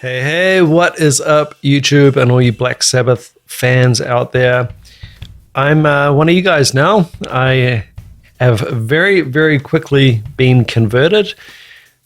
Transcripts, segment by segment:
Hey, what is up, YouTube and all you Black Sabbath fans out there? I'm one of you guys now. I have very, very quickly been converted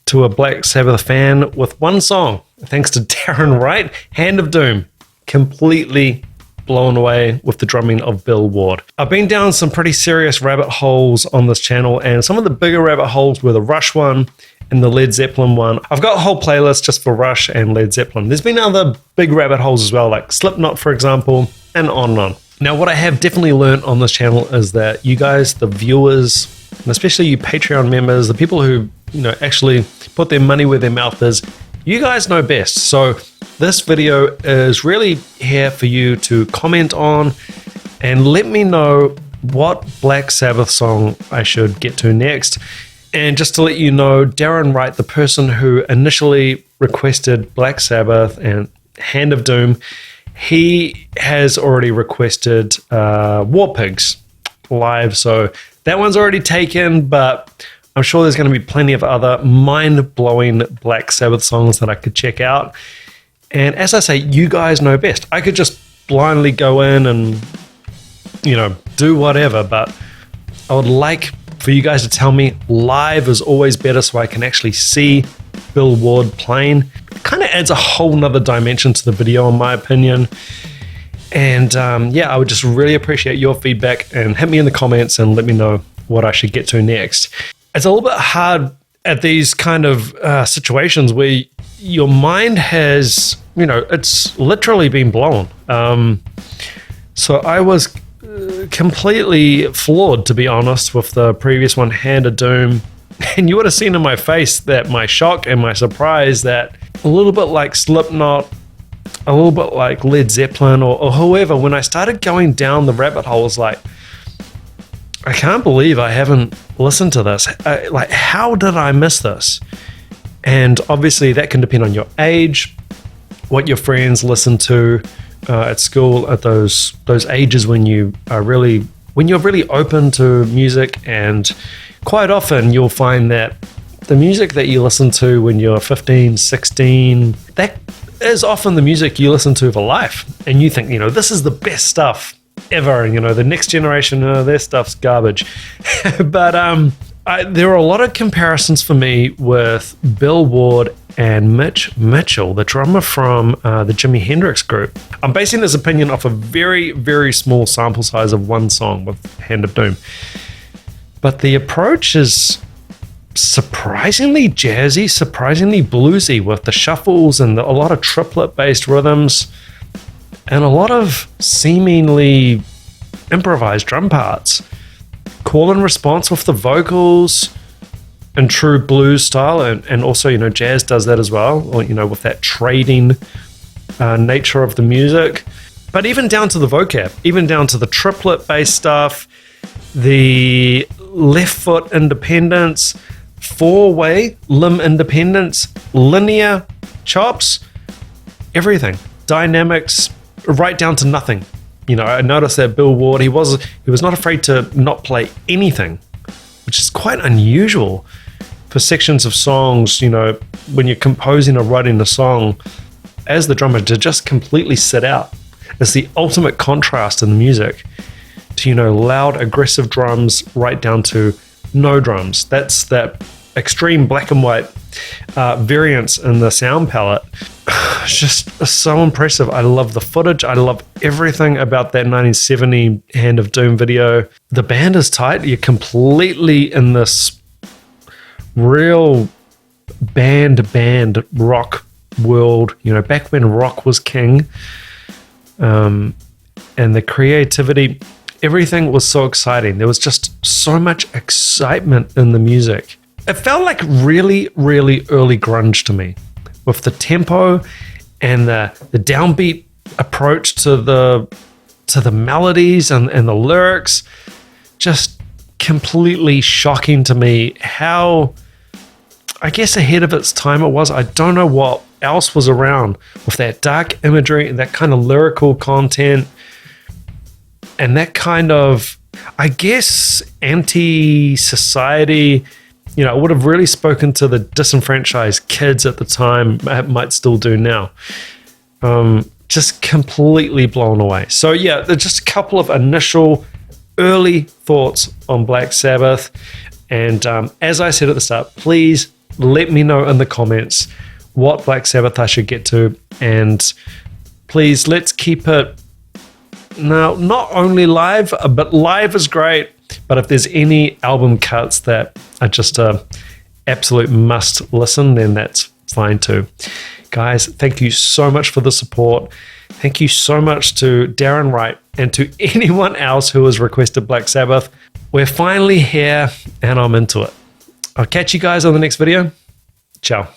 to a Black Sabbath fan with one song, thanks to Darren Wright, Hand of Doom. Completely blown away with the drumming of Bill Ward. I've been down some pretty serious rabbit holes on this channel, and some of the bigger rabbit holes were the Rush one and the Led Zeppelin one. I've got a whole playlist just for Rush and Led Zeppelin. There's been other big rabbit holes as well, like Slipknot, for example, and on and on. Now, what I have definitely learned on this channel is that you guys, the viewers, and especially you Patreon members, the people who, actually put their money where their mouth is, you guys know best. So this video is really here for you to comment on and let me know what Black Sabbath song I should get to next. And just to let you know, Darren Wright, the person who initially requested Black Sabbath and Hand of Doom, he has already requested War Pigs live. So that one's already taken, but I'm sure there's going to be plenty of other mind-blowing Black Sabbath songs that I could check out. And as I say, you guys know best. I could just blindly go in and, do whatever, but I would like for you guys to tell me live is always better so I can actually see Bill Ward playing. It kind of adds a whole nother dimension to the video, in my opinion. And I would just really appreciate your feedback, and hit me in the comments and let me know what I should get to next. It's a little bit hard at these kind of situations where your mind has, it's literally been blown. So I was completely floored, to be honest, with the previous one, Hand of Doom. And you would have seen in my face that my shock and my surprise that a little bit like Slipknot, a little bit like Led Zeppelin or whoever, when I started going down the rabbit hole, was like, I can't believe I haven't listened to this. How did I miss this? And obviously that can depend on your age, what your friends listen to at school at those ages when you're really open to music. And quite often you'll find that the music that you listen to when you're 15, 16, that is often the music you listen to for life. And you think, this is the best stuff ever. And, the next generation, their stuff's garbage. But there are a lot of comparisons for me with Bill Ward and Mitch Mitchell, the drummer from the Jimi Hendrix group. I'm basing this opinion off a very, very small sample size of one song with Hand of Doom. But the approach is surprisingly jazzy, surprisingly bluesy, with the shuffles and a lot of triplet-based rhythms and a lot of seemingly improvised drum parts. Call and response with the vocals in true blues style, and also, jazz does that as well, or, with that trading nature of the music. But even down to the vocab, even down to the triplet-based stuff, the left foot independence, four-way limb independence, linear chops, everything, dynamics, right down to nothing. I noticed that Bill Ward, he was not afraid to not play anything, which is quite unusual for sections of songs, when you're composing or writing a song as the drummer, to just completely sit out. It's the ultimate contrast in the music to, loud, aggressive drums right down to no drums. That's that extreme black and white variance in the sound palette. It's just so impressive. I love the footage. I love everything about that 1970 Hand of Doom video. The band is tight. You're completely in this real band rock world, back when rock was king. And the creativity, everything was so exciting. There was just so much excitement in the music. It felt like really, really early grunge to me, with the tempo and the downbeat approach to the melodies and the lyrics. Just completely shocking to me how, I guess, ahead of its time it was. I don't know what else was around with that dark imagery and that kind of lyrical content and that kind of, I guess, anti-society, you know, it would have really spoken to the disenfranchised kids at the time. It might still do now. Just completely blown away. So yeah, there's just a couple of initial early thoughts on Black Sabbath. And as I said at the start, please let me know in the comments what Black Sabbath I should get to. And please, let's keep it now, not only live, but live is great. But if there's any album cuts that are just a absolute must listen, then that's fine too. Guys, thank you so much for the support. Thank you so much to Darren Wright and to anyone else who has requested Black Sabbath. We're finally here and I'm into it. I'll catch you guys on the next video. Ciao.